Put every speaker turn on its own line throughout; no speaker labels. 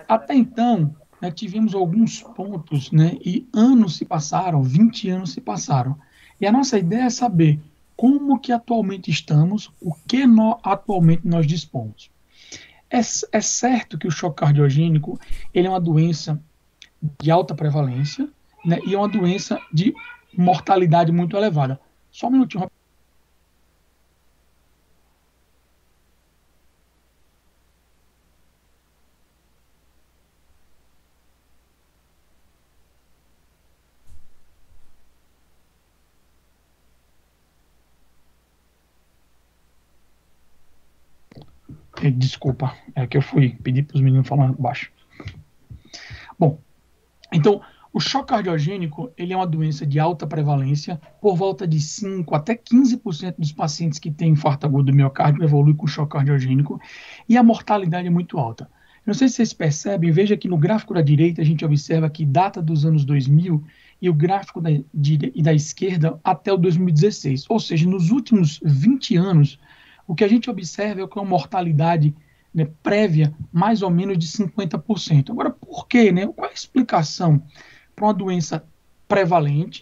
Até então, né, tivemos alguns pontos, né, e anos se passaram, 20 anos se passaram. E a nossa ideia é saber como que atualmente estamos, o que atualmente nós dispomos. É certo que o choque cardiogênico ele é uma doença de alta prevalência, né, e é uma doença de mortalidade muito elevada. Só um minutinho. Desculpa, é que eu fui pedir para os meninos falar baixo. Bom, então, o choque cardiogênico ele é uma doença de alta prevalência, por volta de 5 até 15% dos pacientes que têm infarto agudo do miocárdio evoluem com choque cardiogênico, e a mortalidade é muito alta. Eu não sei se vocês percebem, veja que no gráfico da direita a gente observa que data dos anos 2000 e o gráfico da esquerda até o 2016. Ou seja, nos últimos 20 anos, o que a gente observa é que uma mortalidade, né, prévia mais ou menos de 50%. Agora, por quê? Né? Qual é a explicação para uma doença prevalente,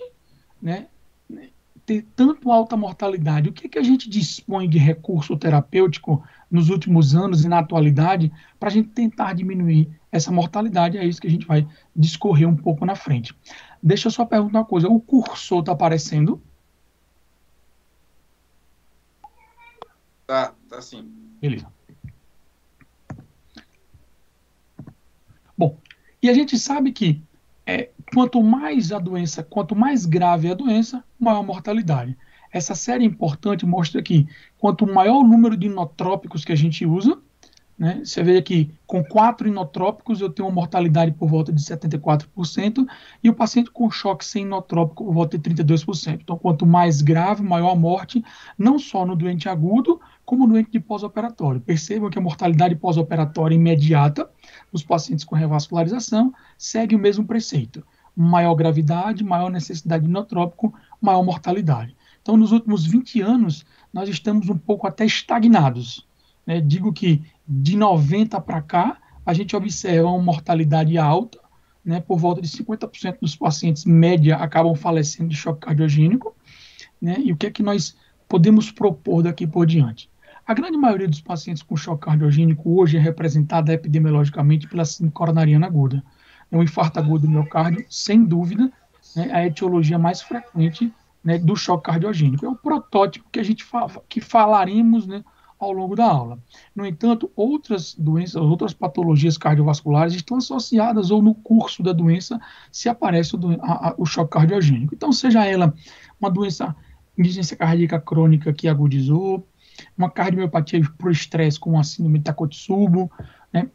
né, ter tanto alta mortalidade? O que, que a gente dispõe de recurso terapêutico nos últimos anos e na atualidade para a gente tentar diminuir essa mortalidade? É isso que a gente vai discorrer um pouco na frente. Deixa eu só perguntar uma coisa: o cursor está aparecendo?
Tá sim.
Beleza. Bom, e a gente sabe que quanto mais a doença, quanto mais grave a doença, maior a mortalidade. Essa série importante mostra que quanto maior o número de inotrópicos que a gente usa, né, você vê aqui, com 4 inotrópicos eu tenho uma mortalidade por volta de 74%, e o paciente com choque sem inotrópico por volta de 32%. Então, quanto mais grave, maior a morte, não só no doente agudo, como no doente de pós-operatório. Percebam que a mortalidade pós-operatória imediata nos pacientes com revascularização segue o mesmo preceito. Maior gravidade, maior necessidade de inotrópico, maior mortalidade. Então, nos últimos 20 anos, nós estamos um pouco até estagnados, né? Digo que de 90 para cá, a gente observa uma mortalidade alta, né? Por volta de 50% dos pacientes, média, acabam falecendo de choque cardiogênico, né? E o que é que nós podemos propor daqui por diante? A grande maioria dos pacientes com choque cardiogênico hoje é representada epidemiologicamente pela síndrome coronariana aguda. É um infarto agudo do miocárdio, sem dúvida, né, a etiologia mais frequente, né, do choque cardiogênico. É o protótipo que a gente que falaremos, né, ao longo da aula. No entanto, outras doenças, outras patologias cardiovasculares estão associadas ou no curso da doença se aparece o choque cardiogênico. Então, seja ela uma doença, insuficiência cardíaca crônica que agudizou, uma cardiomiopatia por estresse com a síndrome de Takotsubo, né,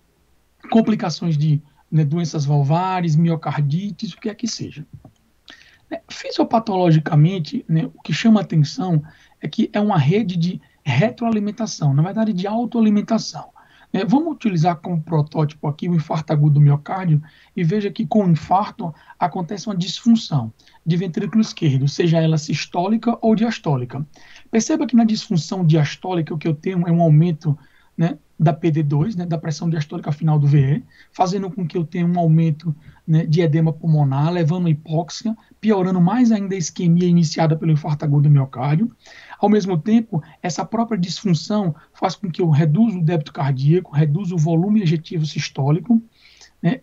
complicações de, né, doenças valvares, miocardites, o que é que seja. Fisiopatologicamente, né, o que chama atenção é que é uma rede de retroalimentação, na verdade de autoalimentação. Vamos utilizar como protótipo aqui o infarto agudo do miocárdio e veja que com o infarto acontece uma disfunção de ventrículo esquerdo, seja ela sistólica ou diastólica. Perceba que na disfunção diastólica o que eu tenho é um aumento, né, da PD2, né, da pressão diastólica final do VE, fazendo com que eu tenha um aumento, né, de edema pulmonar, levando a hipóxia, piorando mais ainda a isquemia iniciada pelo infarto agudo do miocárdio. Ao mesmo tempo, essa própria disfunção faz com que eu reduza o débito cardíaco, reduza o volume ejetivo sistólico, né?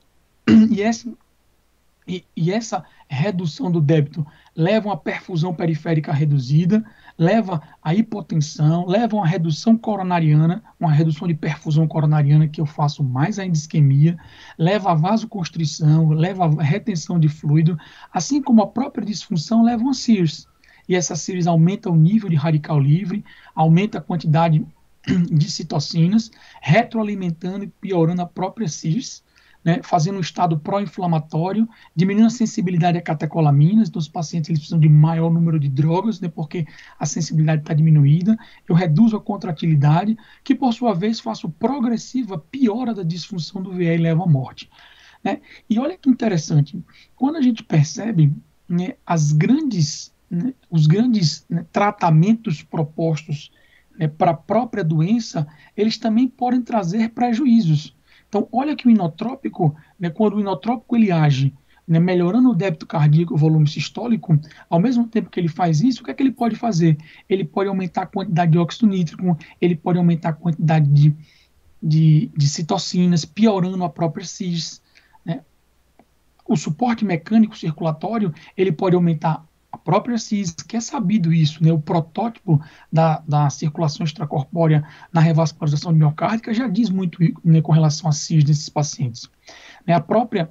E essa redução do débito leva a uma perfusão periférica reduzida, leva a hipotensão, leva a uma redução coronariana, uma redução de perfusão coronariana, que eu faço mais ainda isquemia, leva a vasoconstrição, leva a retenção de fluido, assim como a própria disfunção leva a uma CIRS. E essa CIRS aumenta o nível de radical livre, aumenta a quantidade de citocinas, retroalimentando e piorando a própria CIRS, né, fazendo um estado pró-inflamatório, diminuindo a sensibilidade a catecolaminas, então os pacientes eles precisam de maior número de drogas, né, porque a sensibilidade está diminuída, eu reduzo a contratilidade, que por sua vez faço progressiva piora da disfunção do VE e leva à morte. Né? E olha que interessante, quando a gente percebe, né, os grandes, né, tratamentos propostos, né, para a própria doença, eles também podem trazer prejuízos. Então, olha que o inotrópico, né, quando o inotrópico ele age, né, melhorando o débito cardíaco, o volume sistólico, ao mesmo tempo que ele faz isso, o que é que ele pode fazer? Ele pode aumentar a quantidade de óxido nítrico, ele pode aumentar a quantidade de citocinas, piorando a própria CIS, né? O suporte mecânico circulatório, ele pode aumentar a própria CIS, que é sabido isso, né? O protótipo da circulação extracorpórea na revascularização miocárdica já diz muito, né, com relação à CIS desses pacientes. Né? A própria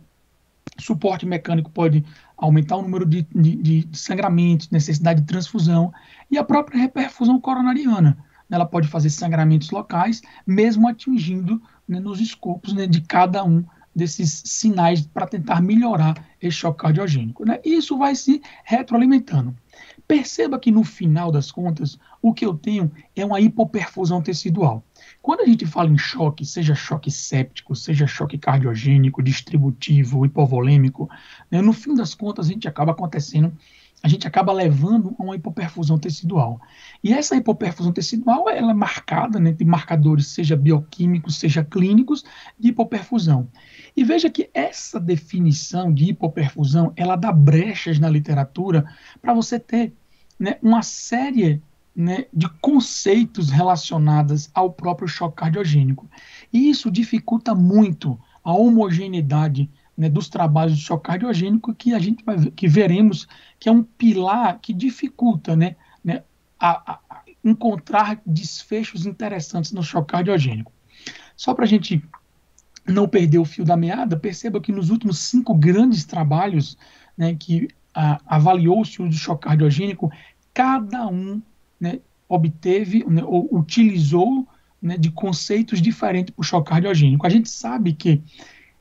suporte mecânico pode aumentar o número de sangramentos, necessidade de transfusão, e a própria reperfusão coronariana. Ela pode fazer sangramentos locais, mesmo atingindo, né, nos escopos, né, de cada um desses sinais para tentar melhorar esse choque cardiogênico. Né? E isso vai se retroalimentando. Perceba que no final das contas, o que eu tenho é uma hipoperfusão tecidual. Quando a gente fala em choque, seja choque séptico, seja choque cardiogênico, distributivo, hipovolêmico, né, no fim das contas a gente acaba levando a uma hipoperfusão tecidual. E essa hipoperfusão tecidual, ela é marcada, né, de marcadores, seja bioquímicos, seja clínicos, de hipoperfusão. E veja que essa definição de hipoperfusão, ela dá brechas na literatura para você ter, né, uma série, né, de conceitos relacionados ao próprio choque cardiogênico. E isso dificulta muito a homogeneidade, né, dos trabalhos de choque cardiogênico que a gente vai ver, que veremos que é um pilar que dificulta, né, encontrar desfechos interessantes no choque cardiogênico. Só para a gente não perder o fio da meada, perceba que nos últimos 5 grandes trabalhos, né, que avaliou-se o uso do choque cardiogênico, cada um, né, obteve, né, ou utilizou, né, de conceitos diferentes para o choque cardiogênico. A gente sabe que,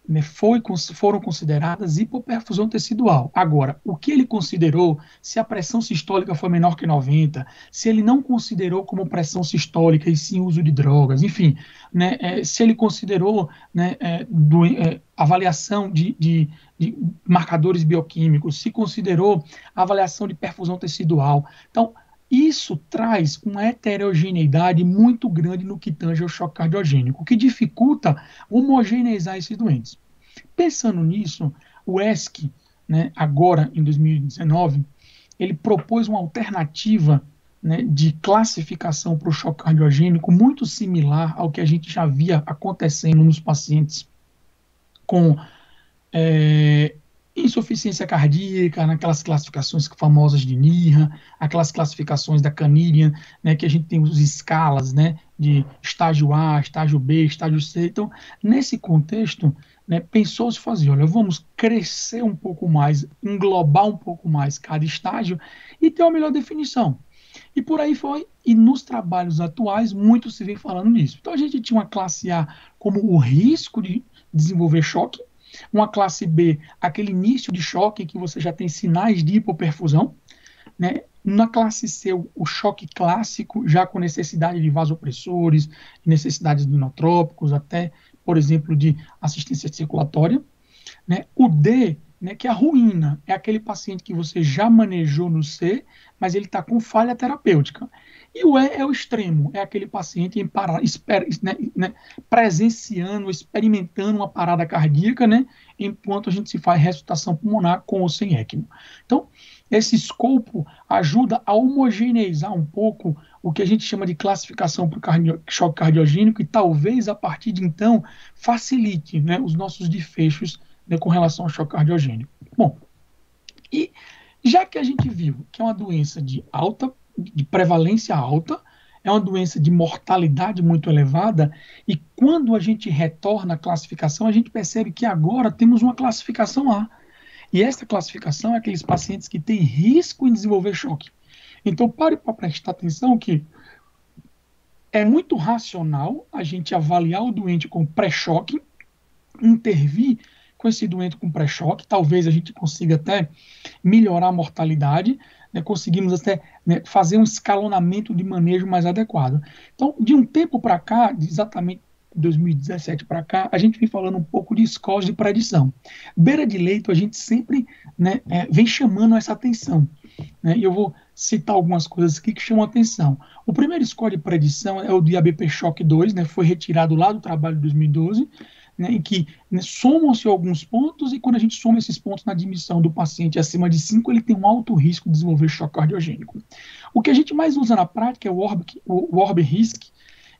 né, foram consideradas hipoperfusão tecidual. Agora, o que ele considerou, se a pressão sistólica foi menor que 90, se ele não considerou como pressão sistólica e sim uso de drogas, enfim, né, se ele considerou, né, avaliação de marcadores bioquímicos, se considerou avaliação de perfusão tecidual. Então, isso traz uma heterogeneidade muito grande no que tange ao choque cardiogênico, o que dificulta homogeneizar esses doentes. Pensando nisso, o ESC, né, agora em 2019, ele propôs uma alternativa, né, de classificação para o choque cardiogênico muito similar ao que a gente já via acontecendo nos pacientes com insuficiência cardíaca, naquelas classificações famosas de NIRA, aquelas classificações da Canadian, né, que a gente tem os escalas, né, de estágio A, estágio B, estágio C. Então, nesse contexto, né, pensou-se fazer, olha, vamos crescer um pouco mais, englobar um pouco mais cada estágio e ter uma melhor definição. E por aí foi, e nos trabalhos atuais, muito se vem falando nisso. Então, a gente tinha uma classe A como o risco de desenvolver choque, uma classe B, aquele início de choque que você já tem sinais de hipoperfusão, né? Na classe C, o choque clássico, já com necessidade de vasopressores, necessidades de inotrópicos, até, por exemplo, de assistência circulatória, né? O D, né, que é a ruína, é aquele paciente que você já manejou no C, mas ele está com falha terapêutica. E o E é o extremo, é aquele paciente né, presenciando, experimentando uma parada cardíaca, né, enquanto a gente se faz ressuscitação pulmonar com ou sem ECMO. Então, esse escopo ajuda a homogeneizar um pouco o que a gente chama de classificação para o choque cardiogênico e talvez, a partir de então, facilite, né, os nossos desfechos, né, com relação ao choque cardiogênico. Bom, e já que a gente viu que é uma doença de prevalência alta, é uma doença de mortalidade muito elevada, e quando a gente retorna à classificação, a gente percebe que agora temos uma classificação A. E essa classificação é aqueles pacientes que têm risco em desenvolver choque. Então, pare para prestar atenção que é muito racional a gente avaliar o doente com pré-choque, intervir com esse doente com pré-choque, talvez a gente consiga até melhorar a mortalidade, né, conseguimos até, né, fazer um escalonamento de manejo mais adequado. Então, de um tempo para cá, exatamente 2017 para cá, a gente vem falando um pouco de scores de predição. Beira de leito, a gente sempre, né, vem chamando essa atenção. Né, e eu vou citar algumas coisas aqui que chamam a atenção. O primeiro score de predição é o de ABP Shock 2, né, foi retirado lá do trabalho de 2012, né, em que, né, somam-se alguns pontos, e quando a gente soma esses pontos na admissão do paciente acima de 5, ele tem um alto risco de desenvolver choque cardiogênico. O que a gente mais usa na prática é o Orb-Risk,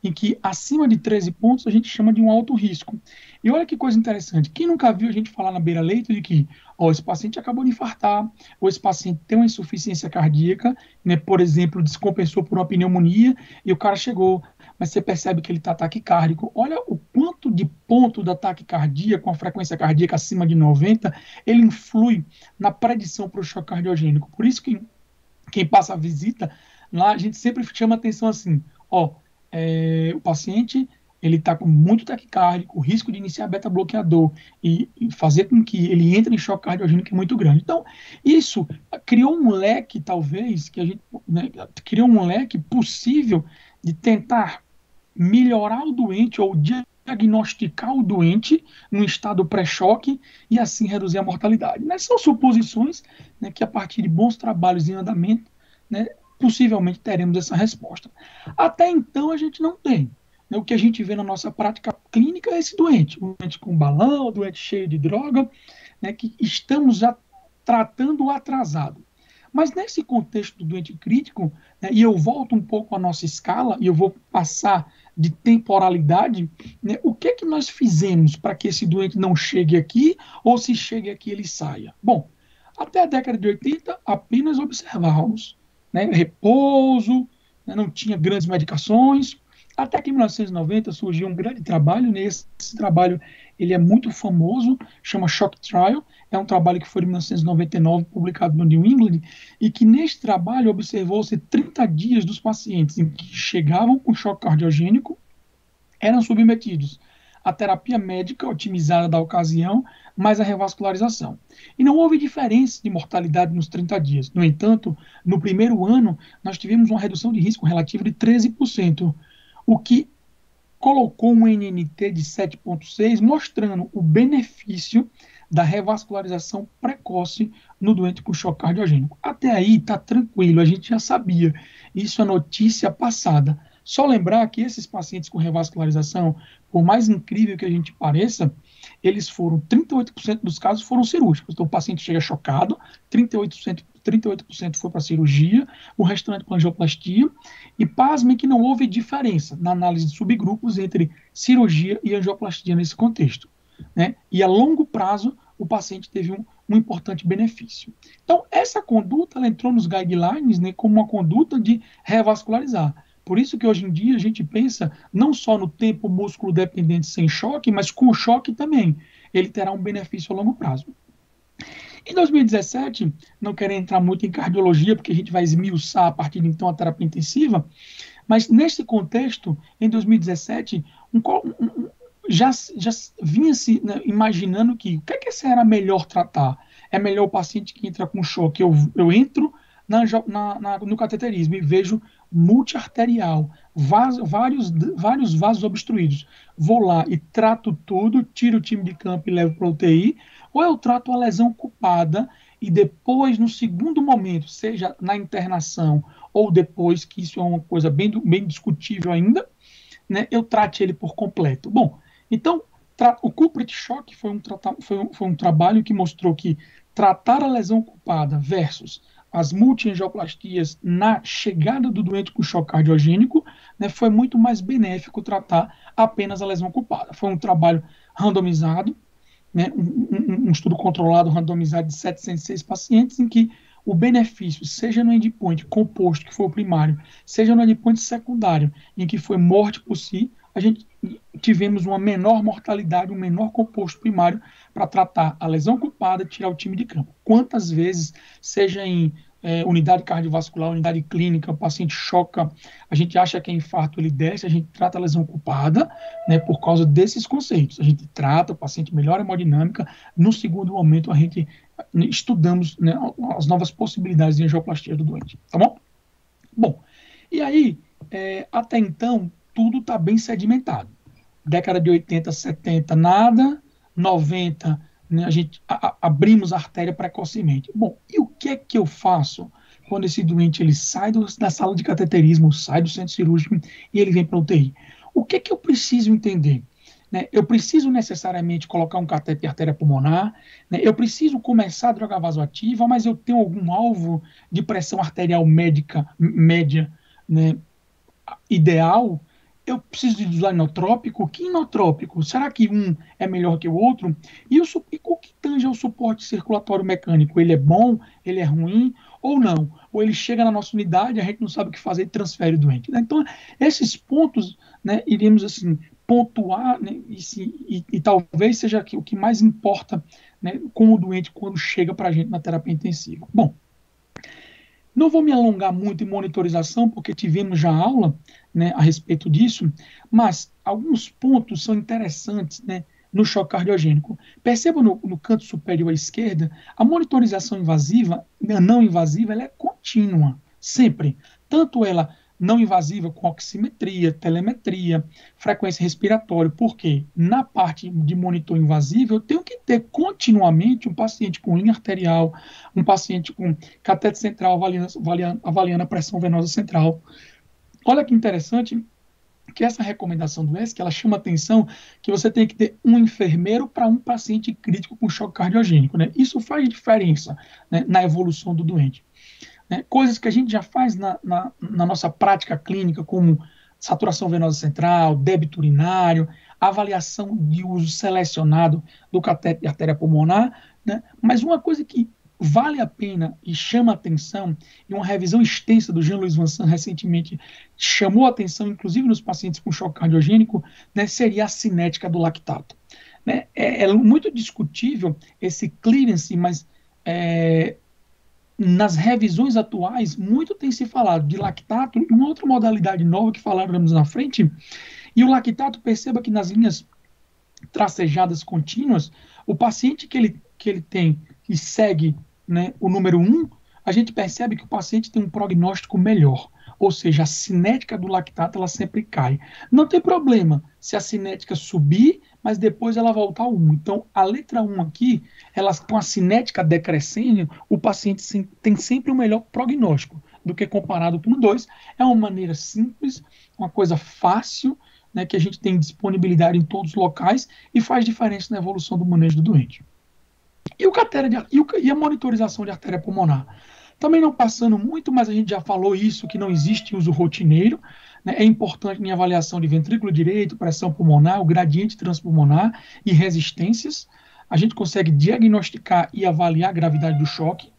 em que acima de 13 pontos a gente chama de um alto risco. E olha que coisa interessante, quem nunca viu a gente falar na beira-leito de que, ó, esse paciente acabou de infartar, ou esse paciente tem uma insuficiência cardíaca, né, por exemplo, descompensou por uma pneumonia, e o cara chegou, mas você percebe que ele está taquicárdico. Olha o quanto de ponto da taquicardia, com a frequência cardíaca acima de 90, ele influi na predição para o choque cardiogênico. Por isso que quem passa a visita, lá a gente sempre chama atenção assim, ó, o paciente ele está com muito taquicárdico, o risco de iniciar beta-bloqueador e fazer com que ele entre em choque cardiogênico é muito grande. Então, isso criou um leque, talvez, que a gente, né, criou um leque possível de tentar melhorar o doente ou diagnosticar o doente no estado pré-choque e assim reduzir a mortalidade. Né? São suposições, né, que a partir de bons trabalhos em andamento, né, possivelmente teremos essa resposta. Até então a gente não tem. Né? O que a gente vê na nossa prática clínica é esse doente, o doente com balão, o doente cheio de droga, né, que estamos já tratando atrasado. Mas nesse contexto do doente crítico, né, e eu volto um pouco à nossa escala, e eu vou passar de temporalidade, né, o que é que nós fizemos para que esse doente não chegue aqui, ou se chegue aqui ele saia? Bom, até a década de 80, apenas observávamos, né, repouso, né, não tinha grandes medicações, até que em 1990 surgiu um grande trabalho, nesse trabalho ele é muito famoso, chama Shock Trial, é um trabalho que foi em 1999, publicado no New England, e que neste trabalho observou-se 30 dias dos pacientes em que chegavam com choque cardiogênico, eram submetidos à terapia médica otimizada da ocasião, mais a revascularização. E não houve diferença de mortalidade nos 30 dias. No entanto, no primeiro ano, nós tivemos uma redução de risco relativa de 13%, o que colocou um NNT de 7,6, mostrando o benefício da revascularização precoce no doente com choque cardiogênico. Até aí está tranquilo, a gente já sabia. Isso é notícia passada. Só lembrar que esses pacientes com revascularização, por mais incrível que a gente pareça, eles foram, 38% dos casos foram cirúrgicos. Então o paciente chega chocado, 38% foi para cirurgia, o restante para angioplastia, e pasmem que não houve diferença na análise de subgrupos entre cirurgia e angioplastia nesse contexto. Né? E a longo prazo, o paciente teve um importante benefício. Então, essa conduta ela entrou nos guidelines, né, como uma conduta de revascularizar. Por isso que hoje em dia a gente pensa não só no tempo músculo dependente sem choque, mas com choque também. Ele terá um benefício a longo prazo. Em 2017, não quero entrar muito em cardiologia, porque a gente vai esmiuçar a partir de então a terapia intensiva, mas nesse contexto, em 2017, já vinha se, né, imaginando que o que é que será melhor tratar? É melhor o paciente que entra com choque, eu entro no cateterismo e vejo multiarterial, vários vasos obstruídos. Vou lá e trato tudo, tiro o time de campo e levo para a UTI, ou eu trato a lesão ocupada e depois, no segundo momento, seja na internação ou depois, que isso é uma coisa bem discutível ainda, né, eu trate ele por completo. Bom, então, o Culprit Shock foi um trabalho que mostrou que tratar a lesão ocupada versus as multiangioplastias na chegada do doente com choque cardiogênico, né, foi muito mais benéfico tratar apenas a lesão ocupada. Foi um trabalho randomizado, né, um estudo controlado randomizado de 706 pacientes, em que o benefício, seja no endpoint composto, que foi o primário, seja no endpoint secundário, em que foi morte por si, a gente tivemos uma menor mortalidade, um menor composto primário para tratar a lesão ocupada e tirar o time de campo. Quantas vezes, seja em unidade cardiovascular, unidade clínica, o paciente choca, a gente acha que é infarto, ele desce, a gente trata a lesão ocupada, né, por causa desses conceitos. A gente trata, o paciente melhora a hemodinâmica, no segundo momento a gente estudamos, né, as novas possibilidades de angioplastia do doente, tá bom? Bom, e aí, até então, tudo está bem sedimentado. Década de 80, 70, nada, 90, né, a gente abrimos a artéria precocemente. Bom, e o que é que eu faço quando esse doente ele sai da sala de cateterismo, sai do centro cirúrgico e ele vem para a UTI? O que é que eu preciso entender? né? Eu preciso necessariamente colocar um catéter de artéria pulmonar, né? Eu preciso começar a droga vasoativa, mas eu tenho algum alvo de pressão arterial média, né, ideal. Eu preciso de usar inotrópico. Que inotrópico? Será que um é melhor que o outro? E o que tange ao suporte circulatório mecânico? Ele é bom? Ele é ruim? Ou não? Ou ele chega na nossa unidade, a gente não sabe o que fazer e transfere o doente, né? Então, esses pontos, né, iremos assim pontuar, né, e talvez seja o que mais importa, né, com o doente quando chega para a gente na terapia intensiva. Bom, não vou me alongar muito em monitorização, porque tivemos já aula, né, a respeito disso, mas alguns pontos são interessantes, né, no choque cardiogênico. Perceba no canto superior à esquerda, a monitorização invasiva, não invasiva, ela é contínua, sempre. Tanto ela não invasiva com oximetria, telemetria, frequência respiratória, porque na parte de monitor invasivo eu tenho que ter continuamente um paciente com linha arterial, um paciente com catéter central avaliando a pressão venosa central. Olha que interessante que essa recomendação do ESC, ela chama atenção que você tem que ter um enfermeiro para um paciente crítico com choque cardiogênico, né? Isso faz diferença, né, na evolução do doente. Né? Coisas que a gente já faz na nossa prática clínica, como saturação venosa central, débito urinário, avaliação de uso selecionado do catéter de artéria pulmonar, né? Mas uma coisa que vale a pena e chama atenção, e uma revisão extensa do Jean-Louis Vincent recentemente chamou atenção, inclusive nos pacientes com choque cardiogênico, né, seria a cinética do lactato. Né? É muito discutível esse clearance, mas nas revisões atuais, muito tem se falado de lactato e uma outra modalidade nova que falaremos na frente, e o lactato, perceba que nas linhas tracejadas contínuas, o paciente que ele tem, que segue, né, o número 1, a gente percebe que o paciente tem um prognóstico melhor, ou seja, a cinética do lactato ela sempre cai. Não tem problema se a cinética subir, mas depois ela voltar ao 1. Então, a letra 1 aqui, ela, com a cinética decrescendo, o paciente tem sempre o melhor prognóstico do que comparado com o 2. É uma maneira simples, uma coisa fácil, né, que a gente tem disponibilidade em todos os locais e faz diferença na evolução do manejo do doente. E a monitorização de artéria pulmonar? Também não passando muito, mas a gente já falou isso, que não existe uso rotineiro, né? É importante em avaliação de ventrículo direito, pressão pulmonar, o gradiente transpulmonar e resistências. A gente consegue diagnosticar e avaliar a gravidade do choque,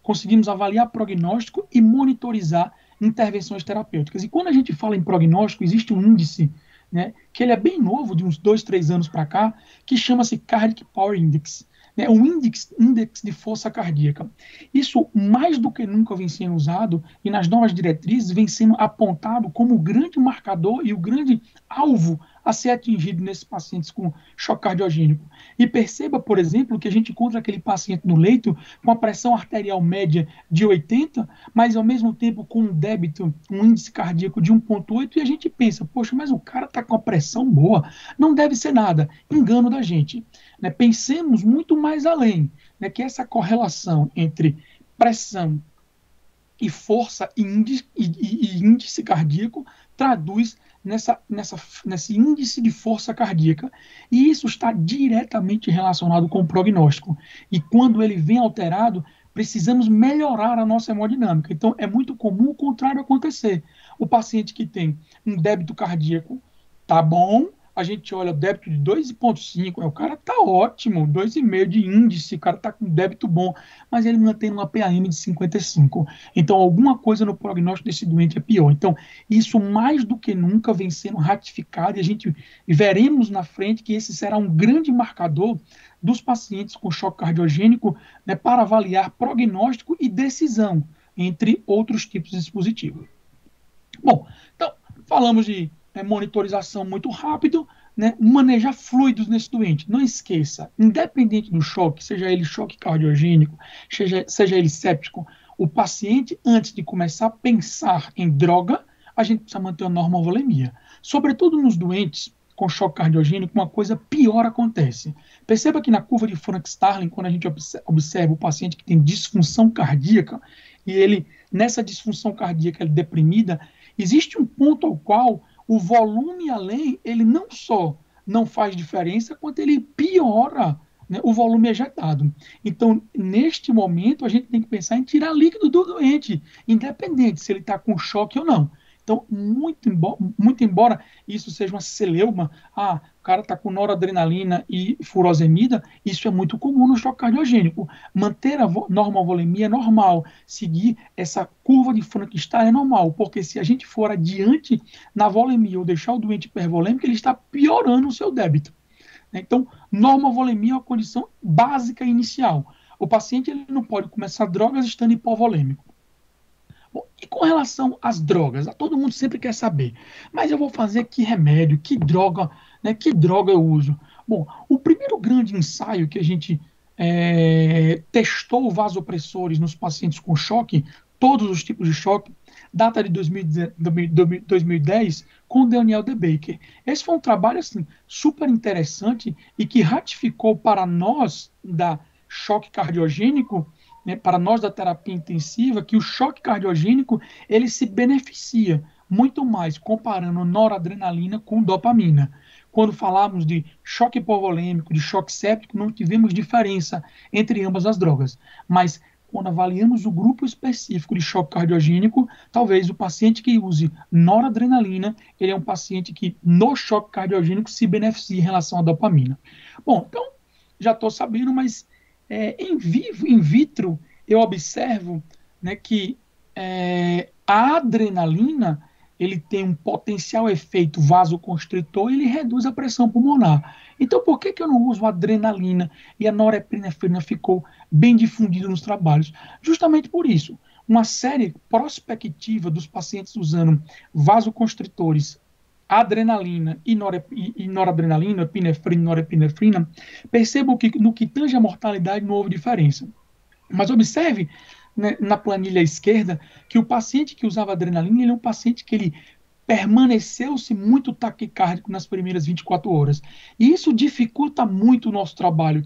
conseguimos avaliar prognóstico e monitorizar intervenções terapêuticas. E quando a gente fala em prognóstico, existe um índice, né, que ele é bem novo, de uns 2, 3 anos para cá, que chama-se Cardiac Power Index, né, o índice de força cardíaca. Isso, mais do que nunca, vem sendo usado e nas novas diretrizes vem sendo apontado como o grande marcador e o grande alvo a ser atingido nesses pacientes com choque cardiogênico. E perceba, por exemplo, que a gente encontra aquele paciente no leito com a pressão arterial média de 80, mas ao mesmo tempo com um débito, um índice cardíaco de 1,8, e a gente pensa, poxa, mas o cara está com a pressão boa, não deve ser nada. Engano da gente. Né? Pensemos muito mais além, né, que essa correlação entre pressão e força e índice cardíaco traduz nesse índice de força cardíaca. E isso está diretamente relacionado com o prognóstico. E quando ele vem alterado, precisamos melhorar a nossa hemodinâmica. Então, é muito comum o contrário acontecer. O paciente que tem um débito cardíaco tá bom, a gente olha o débito de 2,5, o cara tá ótimo, 2,5 de índice, o cara tá com débito bom, mas ele mantém uma PAM de 55. Então, alguma coisa no prognóstico desse doente é pior. Então, isso mais do que nunca vem sendo ratificado e veremos na frente que esse será um grande marcador dos pacientes com choque cardiogênico, né, para avaliar prognóstico e decisão, entre outros tipos de dispositivos. Bom, então, falamos de monitorização muito rápido, né, manejar fluidos nesse doente. Não esqueça, independente do choque, seja ele choque cardiogênico, seja ele séptico, o paciente, antes de começar a pensar em droga, a gente precisa manter a normovolemia. Sobretudo nos doentes com choque cardiogênico, uma coisa pior acontece. Perceba que na curva de Frank-Starling, quando a gente observa o paciente que tem disfunção cardíaca, e ele, nessa disfunção cardíaca ele deprimida, existe um ponto ao qual o volume além, ele não só não faz diferença quanto ele piora, né, o volume ejetado. Então, neste momento, a gente tem que pensar em tirar líquido do doente, independente se ele está com choque ou não. Então, muito embora isso seja uma celeuma, o cara está com noradrenalina e furosemida, isso é muito comum no choque cardiogênico. Manter a normovolemia é normal, seguir essa curva de Frankenstein é normal, porque se a gente for adiante na volemia ou deixar o doente hipervolêmico, ele está piorando o seu débito. Então, normovolemia é uma condição básica inicial. O paciente ele não pode começar drogas estando hipovolêmico. Bom, e com relação às drogas, todo mundo sempre quer saber, mas eu vou fazer que remédio, que droga, né, que droga eu uso? Bom, o primeiro grande ensaio que a gente testou vasopressores nos pacientes com choque, todos os tipos de choque, data de 2010, com o Daniel De Baker. Esse foi um trabalho assim, super interessante e que ratificou para nós da choque cardiogênico, né, para nós da terapia intensiva, que o choque cardiogênico ele se beneficia muito mais comparando noradrenalina com dopamina. Quando falamos de choque hipovolêmico, de choque séptico, não tivemos diferença entre ambas as drogas. Mas quando avaliamos o grupo específico de choque cardiogênico, talvez o paciente que use noradrenalina, ele é um paciente que no choque cardiogênico se beneficia em relação à dopamina. Bom, então já estou sabendo, mas em vitro, eu observo, né, que a adrenalina ele tem um potencial efeito vasoconstritor e ele reduz a pressão pulmonar. Então, por que eu não uso a adrenalina e a norepinefrina ficou bem difundido nos trabalhos? Justamente por isso. Uma série prospectiva dos pacientes usando vasoconstritores, adrenalina e noradrenalina, epinefrina e norepinefrina, percebo que no que tange a mortalidade não houve diferença. Mas observe, né, na planilha esquerda que o paciente que usava adrenalina ele é um paciente que ele permaneceu-se muito taquicárdico nas primeiras 24 horas. E isso dificulta muito o nosso trabalho.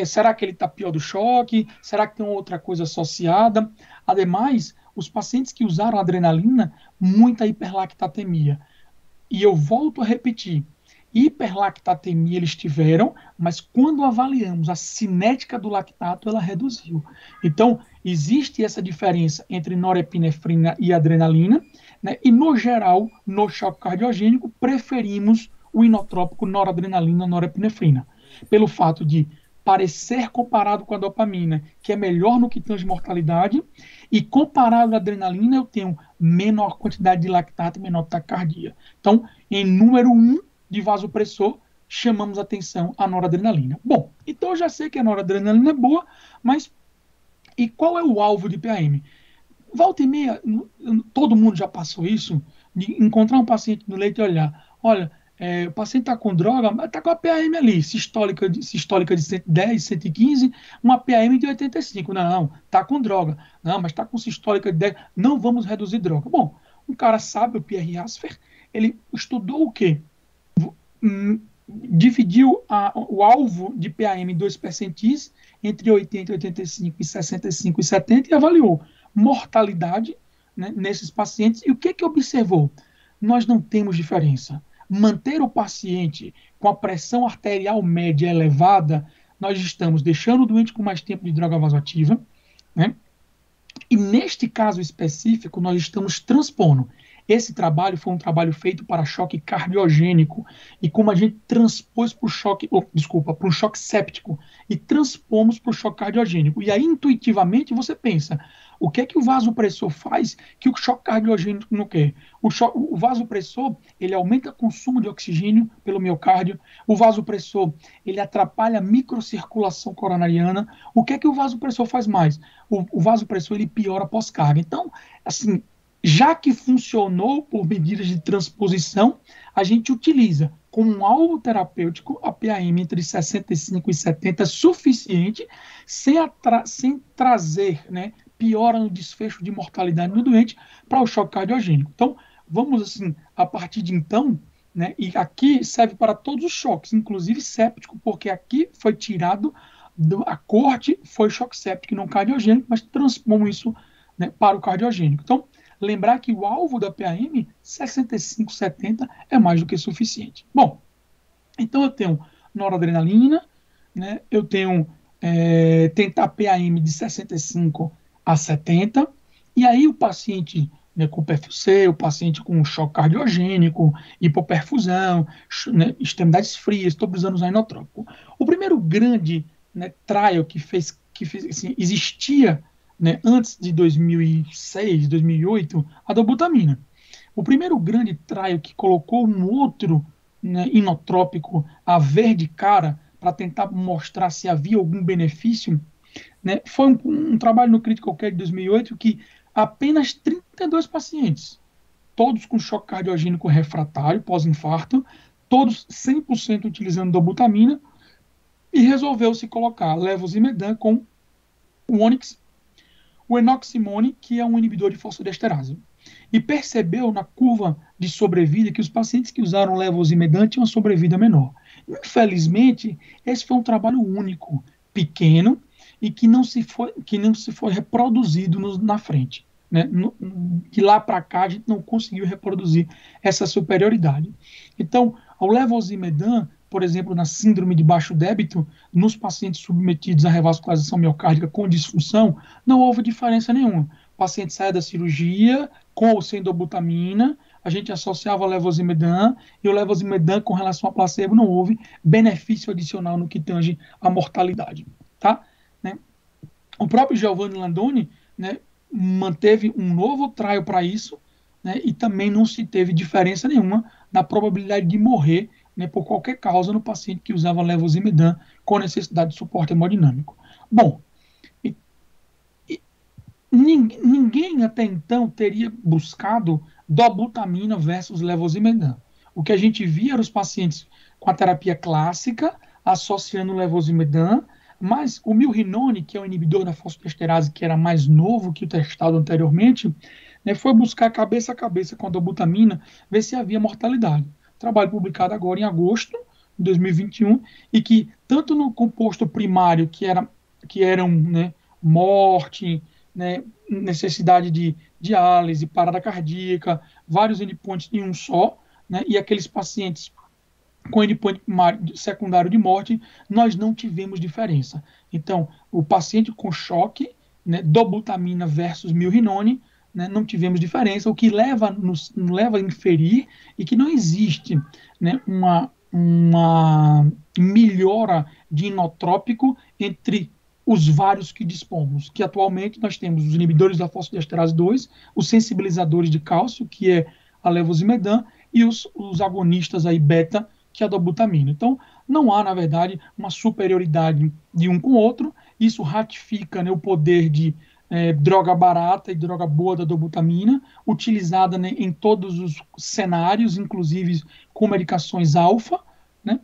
Será que ele está pior do choque? Será que tem outra coisa associada? Ademais, os pacientes que usaram adrenalina, muita hiperlactatemia. E eu volto a repetir, hiperlactatemia eles tiveram, mas quando avaliamos a cinética do lactato, ela reduziu. Então, existe essa diferença entre norepinefrina e adrenalina, né? E, no geral, no choque cardiogênico, preferimos o inotrópico noradrenalina, norepinefrina, pelo fato de parecer comparado com a dopamina, que é melhor no que tange mortalidade, e comparado à adrenalina, eu tenho menor quantidade de lactato e menor taquicardia. Então, em número 1 de vasopressor, chamamos atenção à noradrenalina. Bom, então eu já sei que a noradrenalina é boa, mas e qual é o alvo de PAM? Volta e meia, todo mundo já passou isso, de encontrar um paciente no leito e olha, o paciente está com droga, mas está com a PAM ali, sistólica de 110, 115, uma PAM de 85. Não, está com droga. Não, mas está com sistólica de 10, não vamos reduzir droga. Bom, um cara sabe, o Pierre Asfer, ele estudou o quê? Dividiu o alvo de PAM em 2 percentis, entre 80, 85 e 65 e 70, e avaliou mortalidade, né, nesses pacientes. E o que observou? Nós não temos diferença. Manter o paciente com a pressão arterial média elevada, nós estamos deixando o doente com mais tempo de droga vasoativa, né? E neste caso específico, nós estamos transpondo. Esse trabalho foi um trabalho feito para choque cardiogênico e como a gente transpôs para o choque, para um choque séptico e transpomos para o choque cardiogênico. E aí, intuitivamente, você pensa, o que é que o vasopressor faz que o choque cardiogênico não quer? O vasopressor, ele aumenta o consumo de oxigênio pelo miocárdio, o vasopressor, ele atrapalha a microcirculação coronariana. O que é que o vasopressor faz mais? O vasopressor, ele piora pós-carga. Então, assim, já que funcionou por medidas de transposição, a gente utiliza como um alvo terapêutico a PAM entre 65 e 70 suficiente, sem trazer, né, piora no desfecho de mortalidade no doente para o choque cardiogênico. Então, vamos assim, a partir de então, né, e aqui serve para todos os choques, inclusive séptico, porque aqui foi tirado, a corte foi choque séptico e não cardiogênico, mas transpomos isso, né, para o cardiogênico. Então, lembrar que o alvo da PAM, 65, 70, é mais do que suficiente. Bom, Então, eu tenho noradrenalina, né? Eu tenho tentar PAM de 65 a 70, e aí o paciente, né, com PFC, o paciente com choque cardiogênico, hipoperfusão, né, extremidades frias, todos usando o inotrópico. O primeiro grande, né, trial que fez assim, existia, né, antes de 2006, 2008, a dobutamina. O primeiro grande trial que colocou um outro, né, inotrópico a ver de cara para tentar mostrar se havia algum benefício, né, foi um trabalho no Critical Care de 2008 que apenas 32 pacientes, todos com choque cardiogênico refratário, pós-infarto, todos 100% utilizando dobutamina, e resolveu se colocar levosimedan com o Onyx, o enoximone, que é um inibidor de fosfodiesterase. E percebeu na curva de sobrevida que os pacientes que usaram levosimedan tinham uma sobrevida menor. Infelizmente, esse foi um trabalho único, pequeno, e que não se foi reproduzido na frente. Né? De lá para cá, a gente não conseguiu reproduzir essa superioridade. Então, ao levosimedan, por exemplo, na síndrome de baixo débito, nos pacientes submetidos à revascularização miocárdica com disfunção, não houve diferença nenhuma. O paciente sai da cirurgia com ou sem dobutamina, a gente associava o levosimedan, e o levosimedan, com relação ao placebo, não houve benefício adicional no que tange a mortalidade. Tá? Né? O próprio Giovanni Landoni, né, manteve um novo trial para isso, né, e também não se teve diferença nenhuma na probabilidade de morrer, né, por qualquer causa no paciente que usava levosimedan com necessidade de suporte hemodinâmico. Bom, e, e ninguém até então teria buscado dobutamina versus levosimedan. O que a gente via eram os pacientes com a terapia clássica associando levosimedan, mas o milrinone, que é o inibidor da fosfodiesterase, que era mais novo que o testado anteriormente, né, foi buscar cabeça a cabeça com a dobutamina, ver se havia mortalidade. Trabalho publicado agora em agosto de 2021, e que tanto no composto primário, que eram, né, morte, né, necessidade de diálise, parada cardíaca, vários endpoints em um só, né, e aqueles pacientes com endpoint secundário de morte, nós não tivemos diferença. Então, o paciente com choque, né, dobutamina versus milrinone, né, não tivemos diferença, o que nos leva a inferir e que não existe, né, uma melhora de inotrópico entre os vários que dispomos, que atualmente nós temos os inibidores da fosfodiesterase 2, os sensibilizadores de cálcio, que é a levosimedan, e os agonistas aí beta, que é a dobutamina. Então, não há, na verdade, uma superioridade de um com o outro. Isso ratifica, né, o poder de droga barata e droga boa da dobutamina, utilizada, né, em todos os cenários, inclusive com medicações alfa, né,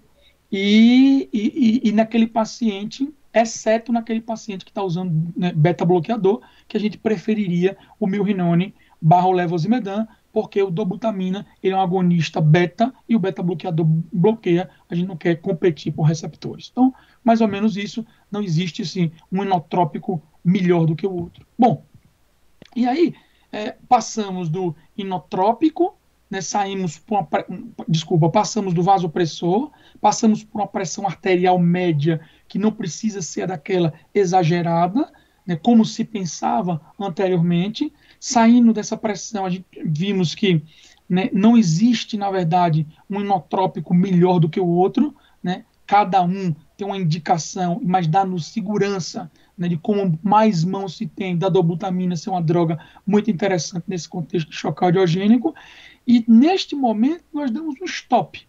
e naquele paciente, exceto naquele paciente que está usando, né, beta-bloqueador, que a gente preferiria o milrinone barra o levosimedan, porque o dobutamina ele é um agonista beta e o beta-bloqueador bloqueia, a gente não quer competir por receptores. Então, mais ou menos isso, não existe assim, um inotrópico melhor do que o outro. Bom, e aí passamos do inotrópico, né, saímos por passamos do vasopressor, passamos por uma pressão arterial média que não precisa ser daquela exagerada, né, como se pensava anteriormente. Saindo dessa pressão, a gente vimos que, né, não existe, na verdade, um inotrópico melhor do que o outro, né? Cada um tem uma indicação, mas dá-nos segurança, né, de como mais mãos se tem da dobutamina ser uma droga muito interessante nesse contexto de choque cardiogênico. E neste momento nós damos um stop,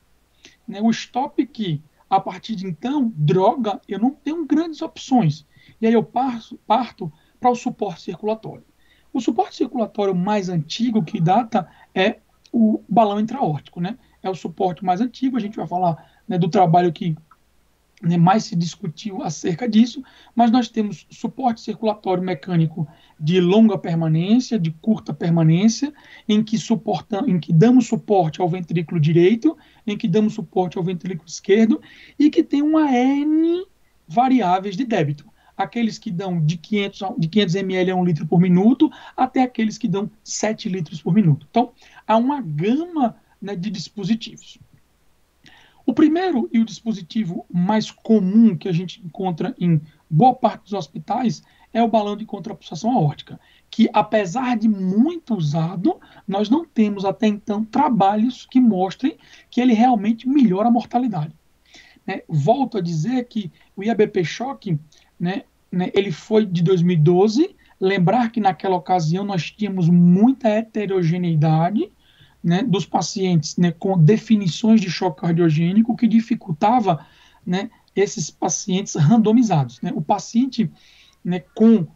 né? O stop que, a partir de então, droga, eu não tenho grandes opções. E aí eu parto para o suporte circulatório. O suporte circulatório mais antigo que data é o balão intraórtico, né? É o suporte mais antigo, a gente vai falar, né, do trabalho que, né, mais se discutiu acerca disso, mas nós temos suporte circulatório mecânico de longa permanência, de curta permanência, em que damos suporte ao ventrículo direito, em que damos suporte ao ventrículo esquerdo, e que tem uma N variáveis de débito. Aqueles que dão de 500 ml a 1 litro por minuto, até aqueles que dão 7 litros por minuto. Então, há uma gama, né, de dispositivos. O primeiro e o dispositivo mais comum que a gente encontra em boa parte dos hospitais é o balão de contrapulsação aórtica, que apesar de muito usado, nós não temos até então trabalhos que mostrem que ele realmente melhora a mortalidade. Né? Volto a dizer que o IABP Choque, ele foi de 2012, lembrar que naquela ocasião nós tínhamos muita heterogeneidade, né, dos pacientes, né, com definições de choque cardiogênico que dificultava, né, esses pacientes randomizados. Né? O paciente, né, com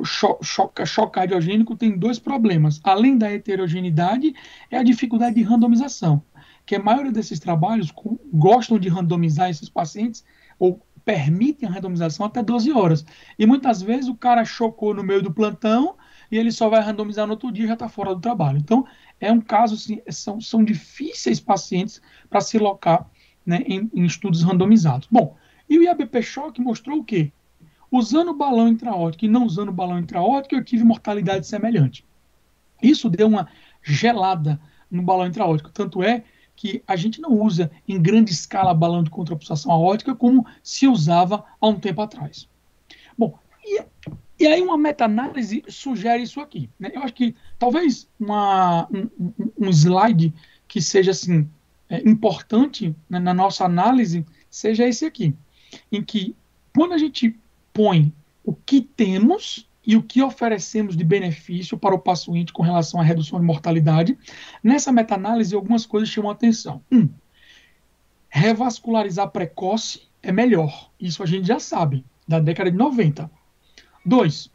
choque cardiogênico tem dois problemas. Além da heterogeneidade, é a dificuldade de randomização, que a maioria desses trabalhos gostam de randomizar esses pacientes ou permitem a randomização até 12 horas. E muitas vezes o cara chocou no meio do plantão e ele só vai randomizar no outro dia e já está fora do trabalho. Então, é um caso, assim, são difíceis pacientes para se locar, né, em estudos randomizados. Bom, e o IABP Choque mostrou o quê? Usando balão intraórtico e não usando balão intraórtico, eu tive mortalidade semelhante. Isso deu uma gelada no balão intraórtico. Tanto é que a gente não usa em grande escala balão de contrapulsação aórtica como se usava há um tempo atrás. Bom, e aí uma meta-análise sugere isso aqui. Né? Eu acho que talvez um slide que seja assim, importante, né, na nossa análise seja esse aqui, em que quando a gente põe o que temos e o que oferecemos de benefício para o paciente com relação à redução de mortalidade, nessa meta-análise algumas coisas chamam a atenção. Revascularizar precoce é melhor. Isso a gente já sabe, da década de 90. 2,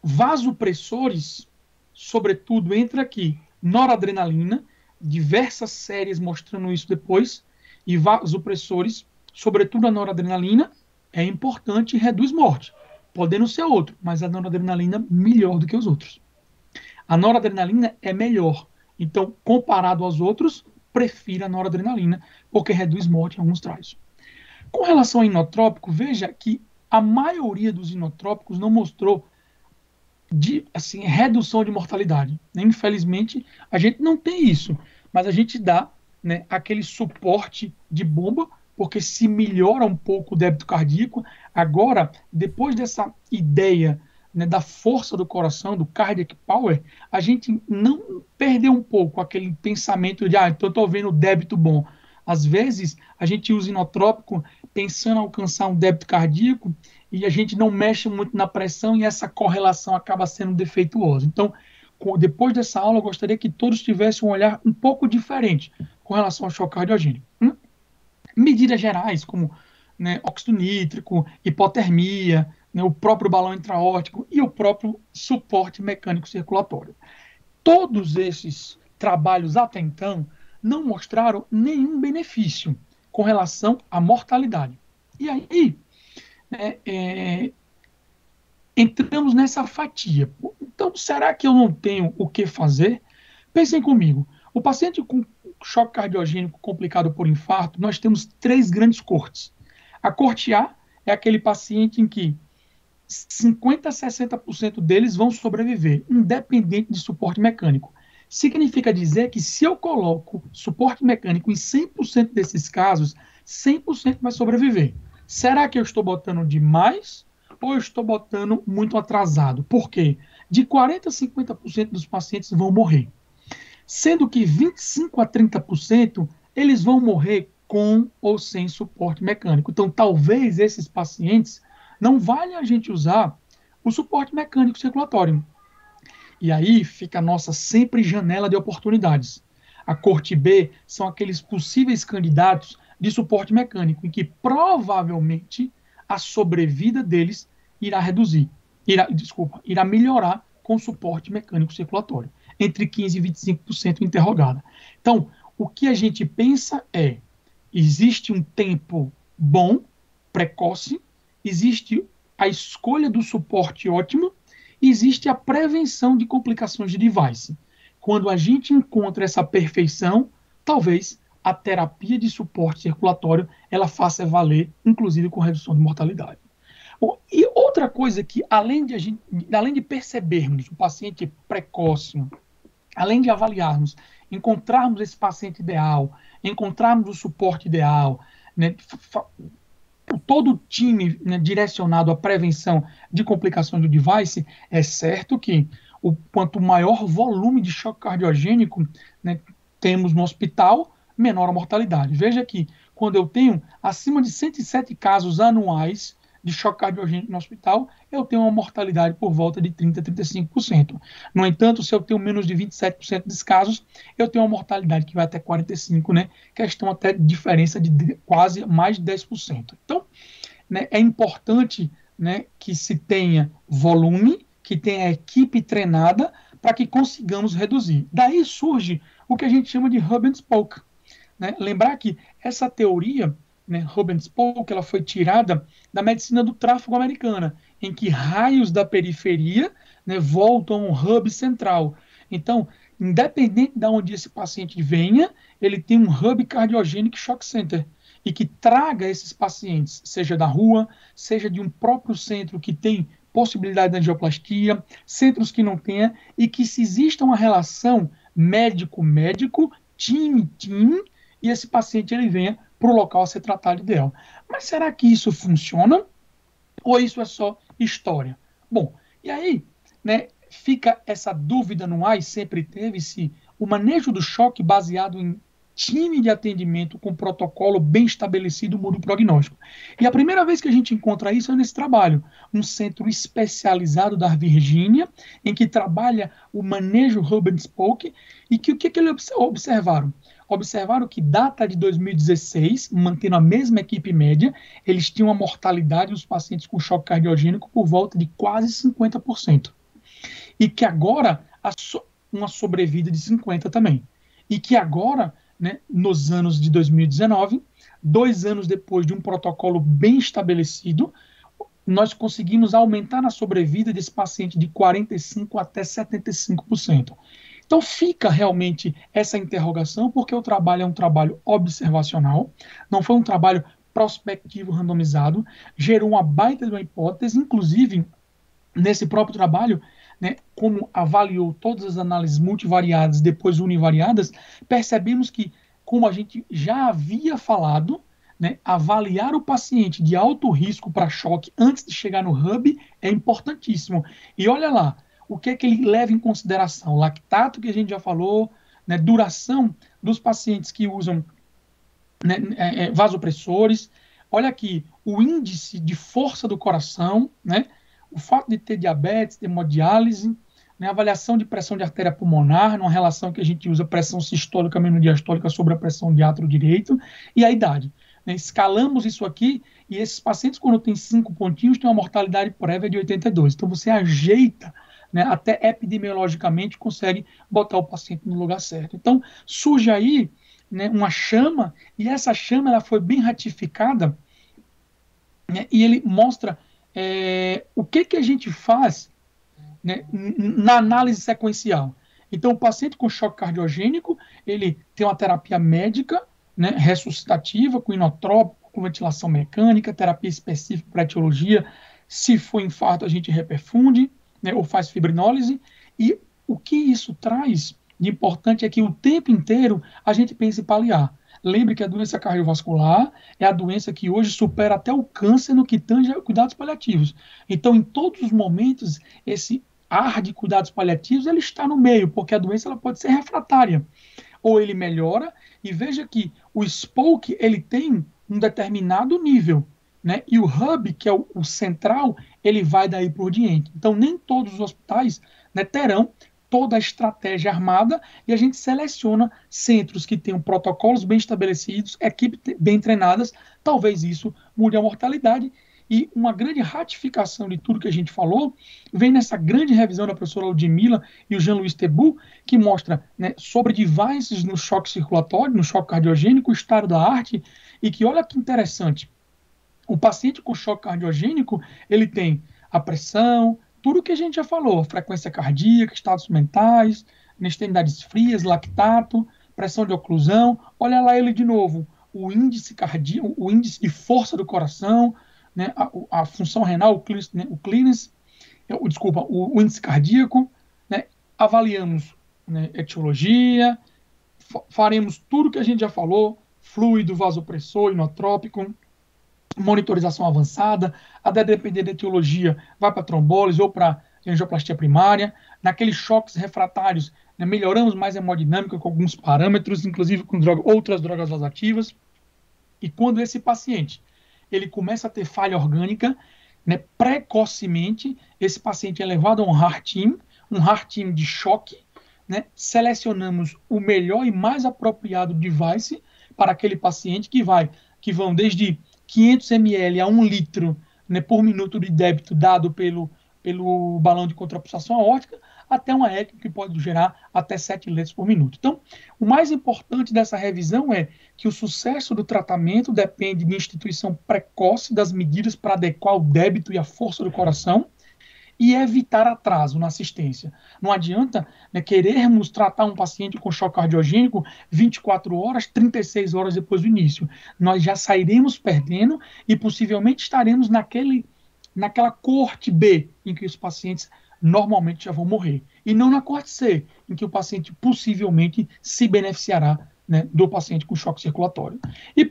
vasopressores, sobretudo, entra aqui noradrenalina, diversas séries mostrando isso depois, e vasopressores, sobretudo a noradrenalina, é importante e reduz morte. Podendo ser outro, mas a noradrenalina melhor do que os outros. A noradrenalina é melhor. Então, comparado aos outros, prefiro a noradrenalina, porque reduz morte em alguns trajes. Com relação ao inotrópico, veja que a maioria dos inotrópicos não mostrou redução de mortalidade. Infelizmente, a gente não tem isso, mas a gente dá, né, aquele suporte de bomba, porque se melhora um pouco o débito cardíaco. Agora, depois dessa ideia, né, da força do coração, do cardiac power, a gente não perdeu um pouco aquele pensamento de, então estou vendo o débito bom. Às vezes, a gente usa inotrópico pensando em alcançar um débito cardíaco e a gente não mexe muito na pressão e essa correlação acaba sendo defeituosa. Então, depois dessa aula, eu gostaria que todos tivessem um olhar um pouco diferente com relação ao choque cardiogênico. Medidas gerais, como, né, óxido nítrico, hipotermia, né, o próprio balão intraórtico e o próprio suporte mecânico circulatório. Todos esses trabalhos até então não mostraram nenhum benefício com relação à mortalidade. E aí, entramos nessa fatia. Então, será que eu não tenho o que fazer? Pensem comigo. O paciente com choque cardiogênico complicado por infarto, nós temos 3 grandes cortes. A corte A é aquele paciente em que 50% a 60% deles vão sobreviver, independente de suporte mecânico. Significa dizer que se eu coloco suporte mecânico em 100% desses casos, 100% vai sobreviver. Será que eu estou botando demais ou eu estou botando muito atrasado? Por quê? De 40% a 50% dos pacientes vão morrer. Sendo que 25% a 30% eles vão morrer com ou sem suporte mecânico. Então, talvez esses pacientes não valha a gente usar o suporte mecânico circulatório. E aí fica a nossa sempre janela de oportunidades. A corte B são aqueles possíveis candidatos de suporte mecânico, em que provavelmente a sobrevida deles irá reduzir, irá melhorar com suporte mecânico circulatório, entre 15% e 25% interrogada. Então, o que a gente pensa é, existe um tempo bom, precoce, existe a escolha do suporte ótimo, existe a prevenção de complicações de device. Quando a gente encontra essa perfeição, talvez a terapia de suporte circulatório ela faça valer, inclusive com redução de mortalidade. Bom, e outra coisa que, além de percebermos o paciente precoce, além de avaliarmos, encontrarmos esse paciente ideal encontrarmos o suporte ideal, né, todo o time, né, direcionado à prevenção de complicações do device, é certo que quanto maior volume de choque cardiogênico, né, temos no hospital, menor a mortalidade. Veja que quando eu tenho acima de 107 casos anuais de choque cardiogênico no hospital, eu tenho uma mortalidade por volta de 30% a 35%. No entanto, se eu tenho menos de 27% dos casos, eu tenho uma mortalidade que vai até 45%, né? Questão até de diferença de quase mais de 10%. Então, né, é importante, né, que se tenha volume, que tenha equipe treinada para que consigamos reduzir. Daí surge o que a gente chama de hub and spoke. Né? Lembrar que essa teoria, né, hub and spoke, ela foi tirada da medicina do tráfego americana, em que raios da periferia, né, voltam a um hub central. Então, independente de onde esse paciente venha, ele tem um hub cardiogênico shock center e que traga esses pacientes, seja da rua, seja de um próprio centro que tem possibilidade de angioplastia, centros que não tenha, e que se exista uma relação médico-médico, time-time, e esse paciente ele venha para o local a ser tratado ideal. Mas será que isso funciona? Ou isso é só história? Bom, e aí, né, fica essa dúvida no ar, e sempre teve, se o manejo do choque baseado em time de atendimento com protocolo bem estabelecido muda o prognóstico. E a primeira vez que a gente encontra isso é nesse trabalho, um centro especializado da Virgínia, em que trabalha o manejo hub and spoke, e que o que eles observaram? Observaram que data de 2016, mantendo a mesma equipe média, eles tinham uma mortalidade dos pacientes com choque cardiogênico por volta de quase 50%. E que agora, uma sobrevida de 50% também. E que agora, né, nos anos de 2019, 2 anos depois de um protocolo bem estabelecido, nós conseguimos aumentar na sobrevida desse paciente de 45% até 75%. Então fica realmente essa interrogação, porque o trabalho é um trabalho observacional, não foi um trabalho prospectivo randomizado, gerou uma baita de uma hipótese, inclusive nesse próprio trabalho, né, como avaliou todas as análises multivariadas, depois univariadas, percebemos que, como a gente já havia falado, né, avaliar o paciente de alto risco para choque antes de chegar no hub é importantíssimo. E olha lá, o que é que ele leva em consideração? Lactato, que a gente já falou, né, duração dos pacientes que usam, né, vasopressores. Olha aqui, o índice de força do coração, né, o fato de ter diabetes, ter hemodiálise, né, avaliação de pressão de artéria pulmonar, numa relação que a gente usa pressão sistólica menos diastólica sobre a pressão de átrio direito, e a idade. Né, escalamos isso aqui, e esses pacientes, quando têm 5 pontinhos, têm uma mortalidade prévia de 82. Então, você ajeita, né, até epidemiologicamente, consegue botar o paciente no lugar certo. Então, surge aí, né, uma chama, e essa chama ela foi bem ratificada, né, e ele mostra o que a gente faz, né, na análise sequencial. Então, o paciente com choque cardiogênico, ele tem uma terapia médica, né, ressuscitativa, com inotrópico, com ventilação mecânica, terapia específica para etiologia. Se for infarto, a gente reperfunde, né, ou faz fibrinólise. E o que isso traz de importante é que o tempo inteiro a gente pensa em paliar. Lembre que a doença cardiovascular é a doença que hoje supera até o câncer no que tange a cuidados paliativos. Então, em todos os momentos, esse ar de cuidados paliativos ele está no meio, porque a doença ela pode ser refratária. Ou ele melhora, e veja que o spoke ele tem um determinado nível, né? E o hub, que é o central, ele vai daí por diante. Então, nem todos os hospitais, né, terão toda a estratégia armada, e a gente seleciona centros que tenham protocolos bem estabelecidos, equipes bem treinadas. Talvez isso mude a mortalidade. E uma grande ratificação de tudo que a gente falou vem nessa grande revisão da professora Ludmila e o Jean-Louis Tebou, que mostra, né, sobre devices no choque circulatório, no choque cardiogênico, o estado da arte, e que olha que interessante, o paciente com choque cardiogênico, ele tem a pressão, tudo que a gente já falou, frequência cardíaca, estados mentais, extremidades frias, lactato, pressão de oclusão. Olha lá ele de novo, o índice cardíaco, o índice de força do coração, né, a função renal, o clearance, desculpa, o índice cardíaco, né, avaliamos, né, etiologia, faremos tudo que a gente já falou, fluido, vasopressor, inotrópico, monitorização avançada, a depender da etiologia, vai para trombólise ou para angioplastia primária. Naqueles choques refratários, né, melhoramos mais a hemodinâmica com alguns parâmetros, inclusive com outras drogas vasoativas. E quando esse paciente ele começa a ter falha orgânica, né, precocemente, esse paciente é levado a um heart team de choque, né, selecionamos o melhor e mais apropriado device para aquele paciente que vão desde 500 ml a 1 litro, né, por minuto de débito dado pelo balão de contrapulsação aórtica, até uma ECMO que pode gerar até 7 litros por minuto. Então, o mais importante dessa revisão é que o sucesso do tratamento depende de instituição precoce das medidas para adequar o débito e a força do coração e evitar atraso na assistência. Não adianta, né, querermos tratar um paciente com choque cardiogênico 24 horas, 36 horas depois do início. Nós já sairemos perdendo e possivelmente estaremos naquela coorte B, em que os pacientes normalmente já vão morrer. E não na coorte C, em que o paciente possivelmente se beneficiará, né, do paciente com choque circulatório. E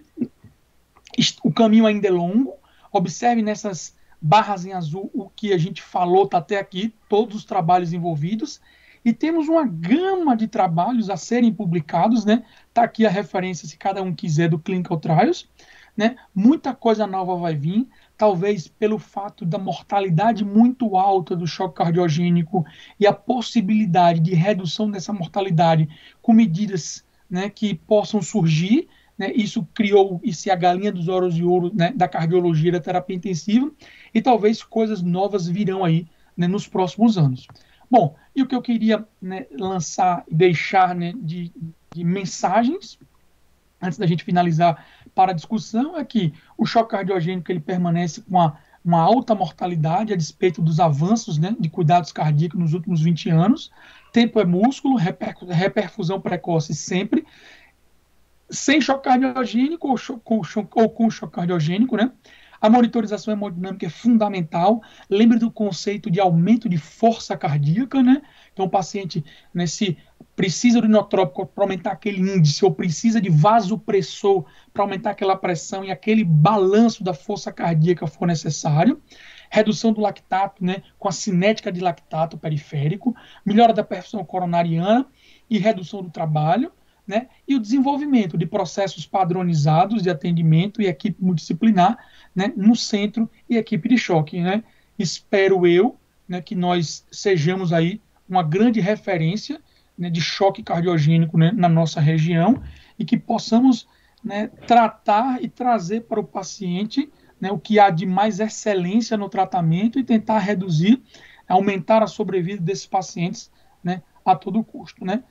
o caminho ainda é longo. Observe nessas barras em azul o que a gente falou tá até aqui, todos os trabalhos envolvidos. E temos uma gama de trabalhos a serem publicados, né? Tá aqui a referência, se cada um quiser, do Clinical Trials, né? Muita coisa nova vai vir, talvez pelo fato da mortalidade muito alta do choque cardiogênico e a possibilidade de redução dessa mortalidade com medidas, né, que possam surgir, né? Isso criou a galinha dos ovos de ouro, né, da cardiologia, da terapia intensiva, e talvez coisas novas virão aí, né, nos próximos anos. Bom, e o que eu queria, né, lançar e deixar, né, de mensagens, antes da gente finalizar para a discussão, é que o choque cardiogênico ele permanece com uma alta mortalidade a despeito dos avanços, né, de cuidados cardíacos nos últimos 20 anos. Tempo é músculo, reperfusão precoce sempre, sem choque cardiogênico ou com choque cardiogênico, né? A monitorização hemodinâmica é fundamental. Lembre do conceito de aumento de força cardíaca, né? Então, o paciente, né, se precisa do inotrópico para aumentar aquele índice, ou precisa de vasopressor para aumentar aquela pressão e aquele balanço da força cardíaca for necessário. Redução do lactato, né, com a cinética de lactato periférico, melhora da perfusão coronariana e redução do trabalho, né, e o desenvolvimento de processos padronizados de atendimento e equipe multidisciplinar, né, no centro e equipe de choque, né. Espero eu, né, que nós sejamos aí uma grande referência, né, de choque cardiogênico, né, na nossa região e que possamos, né, tratar e trazer para o paciente, né, o que há de mais excelência no tratamento e tentar reduzir, aumentar a sobrevida desses pacientes, né, a todo custo, né.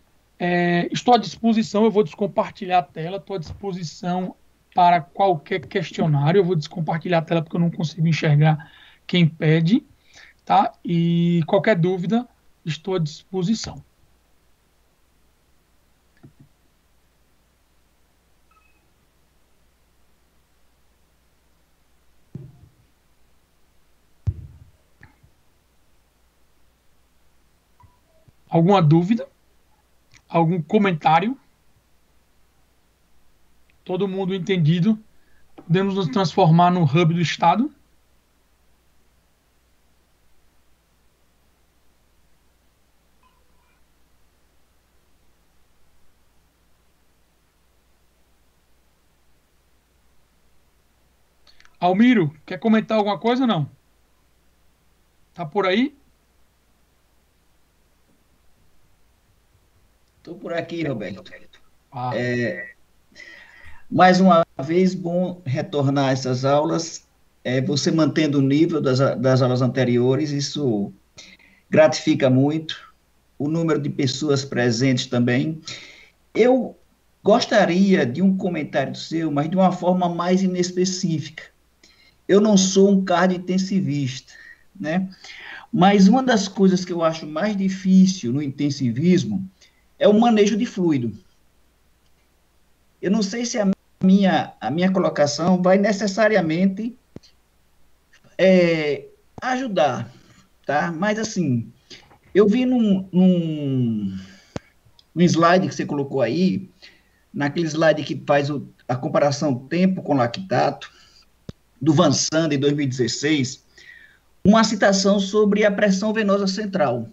Estou à disposição, eu vou descompartilhar a tela, estou à disposição para qualquer questionário, eu vou descompartilhar a tela porque eu não consigo enxergar quem pede, tá? E qualquer dúvida, estou à disposição. Alguma dúvida? Algum comentário? Todo mundo entendido? Podemos nos transformar no hub do Estado? Almiro, quer comentar alguma coisa ou não? Tá por aí?
Estou por aqui, Roberto.
Ah,
Mais uma vez, bom retornar a essas aulas. Você mantendo o nível das aulas anteriores, isso gratifica muito. O número de pessoas presentes também. Eu gostaria de um comentário seu, mas de uma forma mais inespecífica. Eu não sou um cardio-intensivista, né? Mas uma das coisas que eu acho mais difícil no intensivismo é o manejo de fluido. Eu não sei se a minha colocação vai necessariamente ajudar, tá? Mas assim, eu vi um slide que você colocou aí, naquele slide que faz a comparação tempo com lactato, do Van Sande, em 2016, uma citação sobre a pressão venosa central.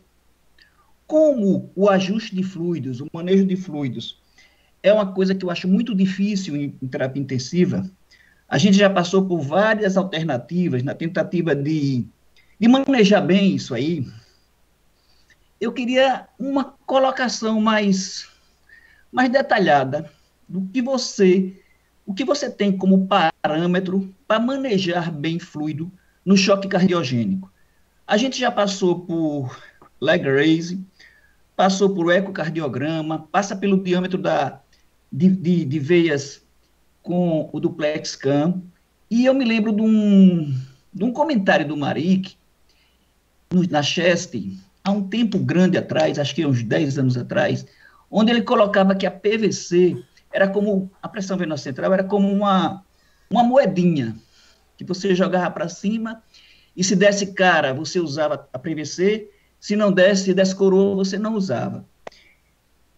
Como o ajuste de fluidos, o manejo de fluidos, é uma coisa que eu acho muito difícil em terapia intensiva, a gente já passou por várias alternativas na tentativa de manejar bem isso aí. Eu queria uma colocação mais detalhada do que o que você tem como parâmetro para manejar bem fluido no choque cardiogênico. A gente já passou por leg raise, passou por ecocardiograma, passa pelo diâmetro de veias com o duplex cam, e eu me lembro de um comentário do Marik, na Chest, há um tempo grande atrás, acho que uns 10 anos atrás, onde ele colocava que a PVC era como, a pressão venosa central era como uma moedinha, que você jogava para cima, e se desse cara, você usava a PVC, se não desse, se desse coroa, você não usava.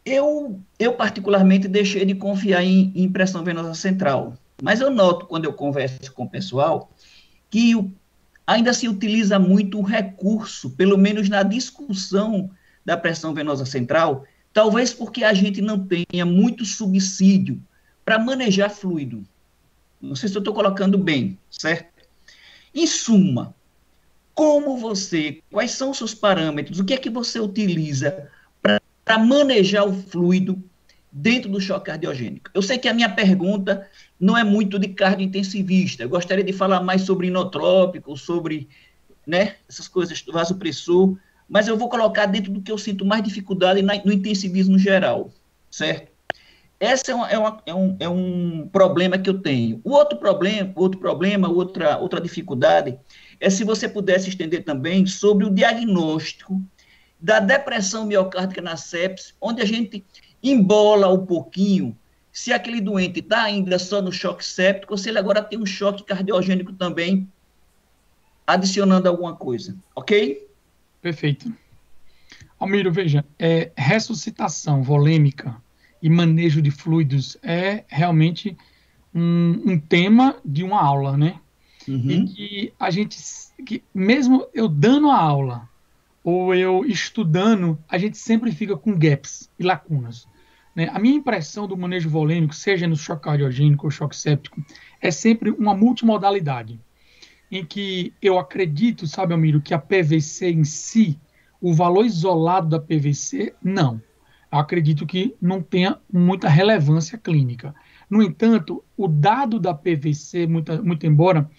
Eu particularmente, deixei de confiar em pressão venosa central, mas eu noto, quando eu converso com o pessoal, que ainda se utiliza muito o recurso, pelo menos na discussão da pressão venosa central, talvez porque a gente não tenha muito subsídio para manejar fluido. Não sei se eu estou colocando bem, certo? Em suma, quais são os seus parâmetros, o que é que você utiliza para manejar o fluido dentro do choque cardiogênico? Eu sei que a minha pergunta não é muito de cardiointensivista, eu gostaria de falar mais sobre inotrópico, sobre, né, essas coisas do vasopressor, mas eu vou colocar dentro do que eu sinto mais dificuldade no intensivismo geral, certo? Esse é um problema que eu tenho. O outro problema, outra dificuldade, é se você pudesse estender também sobre o diagnóstico da depressão miocárdica na sepse, onde a gente embola um pouquinho se aquele doente está ainda só no choque séptico ou se ele agora tem um choque cardiogênico também, adicionando alguma coisa, ok?
Perfeito. Almiro, veja, ressuscitação volêmica e manejo de fluidos é realmente um tema de uma aula, né? E que que mesmo eu dando a aula ou eu estudando, a gente sempre fica com gaps e lacunas, né? A minha impressão do manejo volêmico, seja no choque cardiogênico ou choque séptico, é sempre uma multimodalidade, em que eu acredito, sabe, Almiro, que a PVC em si, o valor isolado da PVC, não. Eu acredito que não tenha muita relevância clínica. No entanto, o dado da PVC, muito embora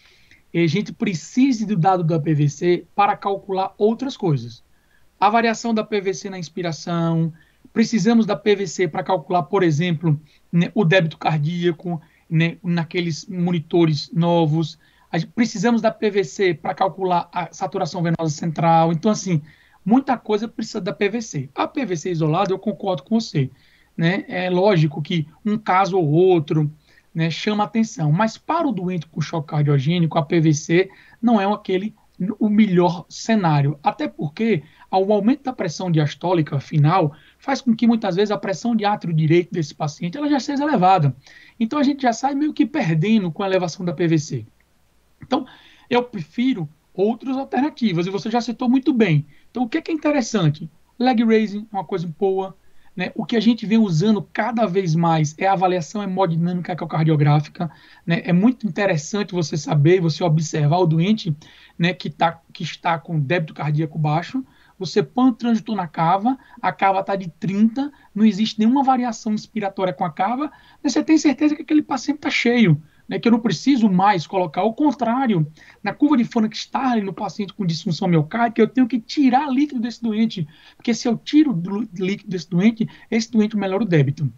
a gente precise do dado da PVC para calcular outras coisas. A variação da PVC na inspiração, precisamos da PVC para calcular, por exemplo, né, o débito cardíaco, né, naqueles monitores novos. Precisamos da PVC para calcular a saturação venosa central. Então, assim, muita coisa precisa da PVC. A PVC isolada, eu concordo com você, né? É lógico que um caso ou outro, né, chama atenção, mas para o doente com choque cardiogênico, a PVC não é o melhor cenário, até porque o aumento da pressão diastólica final faz com que muitas vezes a pressão de átrio direito desse paciente ela já seja elevada. Então a gente já sai meio que perdendo com a elevação da PVC. Então, eu prefiro outras alternativas, e você já citou muito bem. Então, o que é interessante? Leg raising é uma coisa boa, né? O que a gente vem usando cada vez mais é a avaliação hemodinâmica ecocardiográfica, né? É muito interessante você saber, você observar o doente, né, que está com débito cardíaco baixo, você põe o transdutor na cava, a cava está de 30, não existe nenhuma variação inspiratória com a cava, mas você tem certeza que aquele paciente está cheio, né, que eu não preciso mais colocar. Ao contrário, na curva de Frankenstein, no paciente com disfunção miocárdica, eu tenho que tirar líquido desse doente, porque se eu tiro líquido desse doente, esse doente melhora o débito.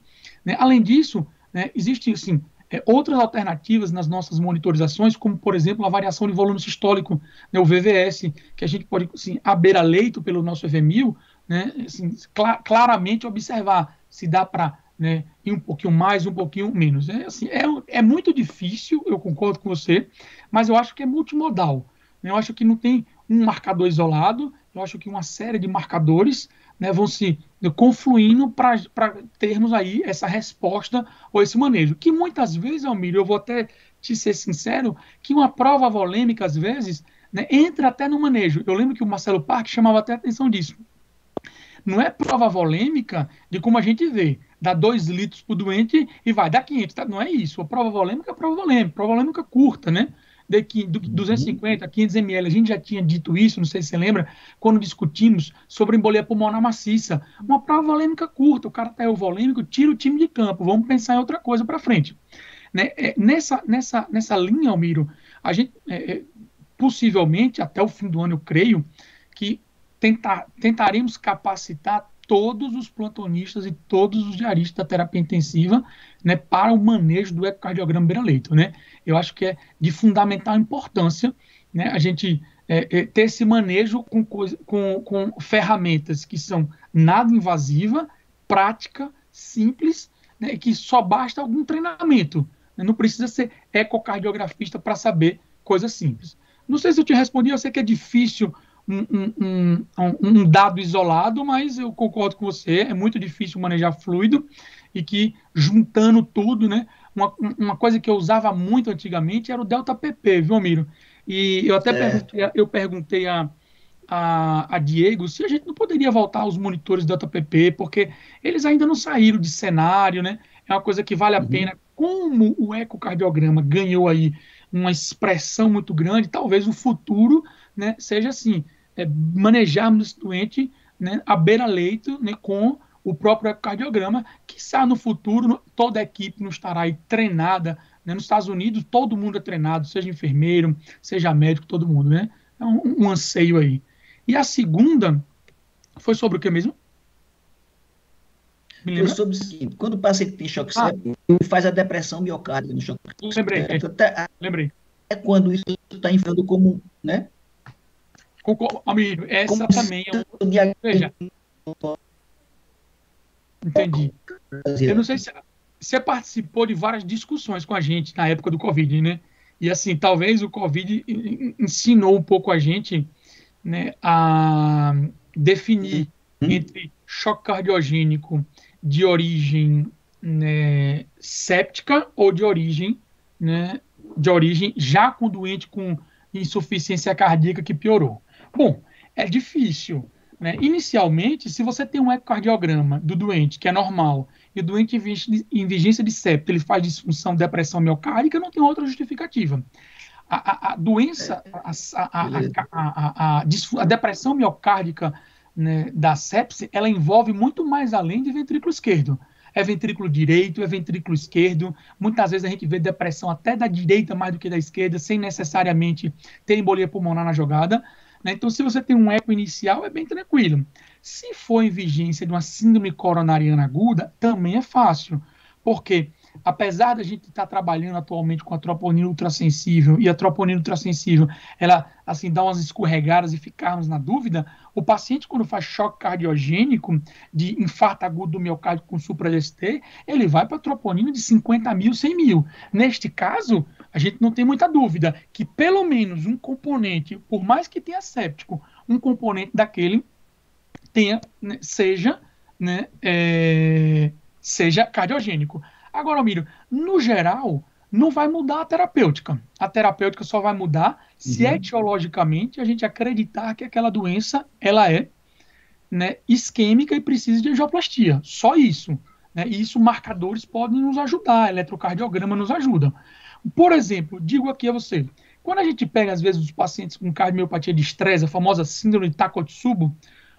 Né? Além disso, né, existem assim, outras alternativas nas nossas monitorizações, como, por exemplo, a variação de volume sistólico, né, o VVS, que a gente pode, assim, à beira-leito pelo nosso EV1000, né, assim, claramente observar se dá para, né, ir um pouquinho mais, um pouquinho menos. Assim, é muito difícil, eu concordo com você, mas eu acho que é multimodal. Né? Eu acho que não tem um marcador isolado, eu acho que uma série de marcadores, né, vão se confluindo para termos aí essa resposta ou esse manejo. Que muitas vezes, Almir, eu vou até te ser sincero, que uma prova volêmica, às vezes, né, entra até no manejo. Eu lembro que o Marcelo Parque chamava até a atenção disso. Não é prova volêmica de como a gente vê, dá 2 litros para o doente e vai dar 500, tá? Não é isso. A prova volêmica é prova volêmica curta, né? De 250 a 500 ml. A gente já tinha dito isso, não sei se você lembra, quando discutimos sobre embolia pulmonar maciça. Uma prova volêmica curta, o cara tá euvolêmico, tira o time de campo, vamos pensar em outra coisa para frente. Né? Nessa linha, Almiro, a gente, possivelmente, até o fim do ano, eu creio, que tentaremos capacitar todos os plantonistas e todos os diaristas da terapia intensiva, né, para o manejo do ecocardiograma beira-leito, né? Eu acho que é de fundamental importância, né, a gente ter esse manejo com ferramentas que são nada invasiva, prática, simples, né, e que só basta algum treinamento, né? Não precisa ser ecocardiografista para saber coisas simples. Não sei se eu te respondi, eu sei que é difícil um dado isolado, mas eu concordo com você, é muito difícil manejar fluido e que juntando tudo, né? Uma coisa que eu usava muito antigamente era o delta PP, viu, Miro? E eu até
Certo.
perguntei a Diego se a gente não poderia voltar aos monitores delta PP, porque eles ainda não saíram de cenário, né? É uma coisa que vale a
Uhum.
pena. Como o ecocardiograma ganhou aí uma expressão muito grande, talvez o futuro, né, seja assim, manejarmos esse doente, né, à beira-leito, né, com o próprio ecocardiograma, que no futuro toda a equipe não estará aí treinada, né? Nos Estados Unidos todo mundo é treinado, seja enfermeiro, seja médico, todo mundo, né? É um anseio aí. E a segunda foi sobre o que mesmo? Me
Foi
lembra?
sobre o seguinte, quando o paciente tem choque
Ah,
séptico, ele faz a depressão miocárdica no choque
lembrei,
séptico, até
lembrei.
quando isso está inflando como, né?
Concordo, amigo,
Como
essa
se
também é um...
o
Veja,
diagnóstico
entendi. Eu não
fazia.
sei se você participou de várias discussões com a gente na época do Covid, né? E assim, talvez o Covid ensinou um pouco a gente, né, a definir entre choque cardiogênico de origem, né, séptica ou de origem, né, já com doente com insuficiência cardíaca que piorou. Bom, é difícil, né? Inicialmente, se você tem um ecocardiograma do doente que é normal e o doente em vigência de septo ele faz disfunção, depressão miocárdica, não tem outra justificativa. A doença,
Beleza.
a depressão miocárdica, né, da sepse, ela envolve muito mais além de ventrículo esquerdo. É ventrículo direito, é ventrículo esquerdo. Muitas vezes a gente vê depressão até da direita mais do que da esquerda, sem necessariamente ter embolia pulmonar na jogada. Né? Então, se você tem um eco inicial, é bem tranquilo. Se for em vigência de uma síndrome coronariana aguda, também é fácil. Porque apesar da gente estar trabalhando atualmente com a troponina ultrassensível e a troponina ultrassensível, ela assim dá umas escorregadas e ficarmos na dúvida, o paciente quando faz choque cardiogênico de infarto agudo do miocárdio com supra-ST, ele vai para a troponina de 50 mil, 100 mil. Neste caso, a gente não tem muita dúvida que pelo menos um componente, por mais que tenha séptico, um componente daquele tenha, né, né, seja cardiogênico. Agora, Miro, no geral, não vai mudar a terapêutica. A terapêutica só vai mudar se
Uhum.
etiologicamente a gente acreditar que aquela doença ela é, né, isquêmica e precisa de angioplastia. Só isso. Né? E isso, marcadores podem nos ajudar, eletrocardiograma nos ajuda. Por exemplo, digo aqui a você, quando a gente pega, às vezes, os pacientes com cardiomiopatia de estresse, a famosa síndrome de Takotsubo,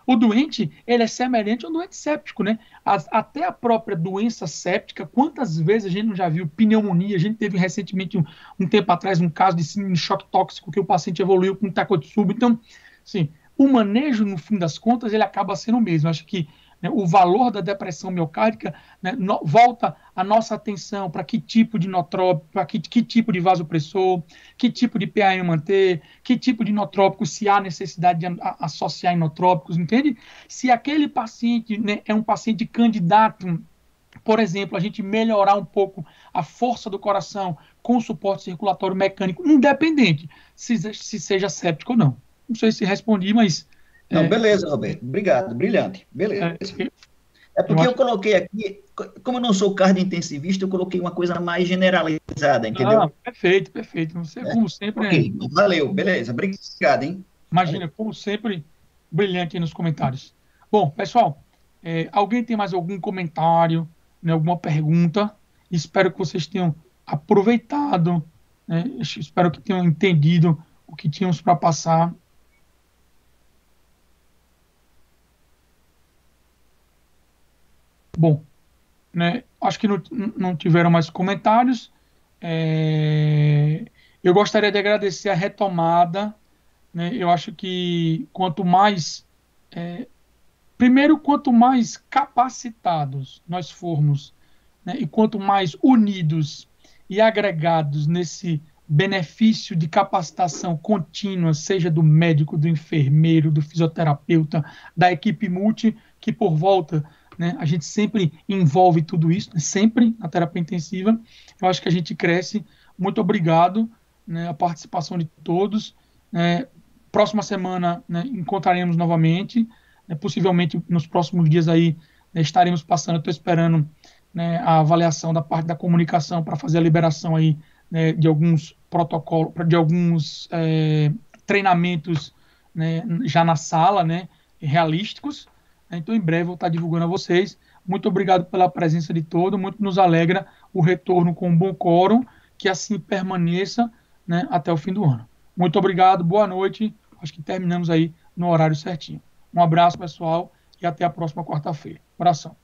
o doente, ele é semelhante a um doente séptico, né? Até a própria doença séptica, quantas vezes a gente não já viu pneumonia? A gente teve recentemente, um tempo atrás, um caso de síndrome de choque tóxico que o paciente evoluiu com Takotsubo. Então, assim, o manejo, no fim das contas, ele acaba sendo o mesmo. Acho que, né, o valor da depressão miocárdica, né, volta a nossa atenção para que tipo de inotrópico, para que tipo de vasopressor, que tipo de PAM manter, que tipo de inotrópico, se há necessidade de associar inotrópicos, entende? Se aquele paciente, né, é um paciente candidato, por exemplo, a gente melhorar um pouco a força do coração com suporte circulatório mecânico, independente se seja séptico ou não. Não sei se respondi, mas
Não,
É,
beleza, Roberto. Obrigado, brilhante.
é,
Beleza.
eu
É
eu
porque eu
acho.
coloquei aqui, como eu não sou cardio-intensivista, eu coloquei uma coisa mais generalizada,
Ah,
entendeu?
perfeito, perfeito. Você, como sempre,
Ok, valeu, beleza. Obrigado, hein?
imagina,
Valeu.
como sempre, brilhante aí nos comentários. Bom, pessoal, alguém tem mais algum comentário, né, alguma pergunta? Espero que vocês tenham aproveitado, né? Espero que tenham entendido o que tínhamos para passar. Bom, né, acho que não tiveram mais comentários. Eu gostaria de agradecer a retomada, né? Eu acho que primeiro, quanto mais capacitados nós formos, né, e quanto mais unidos e agregados nesse benefício de capacitação contínua, seja do médico, do enfermeiro, do fisioterapeuta, da equipe multi, que por volta, né, a gente sempre envolve tudo isso, né, sempre na terapia intensiva, eu acho que a gente cresce. Muito obrigado, né, a participação de todos. Né, próxima semana, né, encontraremos novamente, né, possivelmente nos próximos dias aí, né, estaremos passando, estou esperando, né, a avaliação da parte da comunicação para fazer a liberação aí, né, de alguns protocolos, de alguns treinamentos, né, já na sala, né, realísticos. Então, em breve, eu vou estar divulgando a vocês. Muito obrigado pela presença de todos. Muito nos alegra o retorno com um bom quórum, que assim permaneça, né, até o fim do ano. Muito obrigado, boa noite. Acho que terminamos aí no horário certinho. Um abraço, pessoal, e até a próxima quarta-feira. Abração.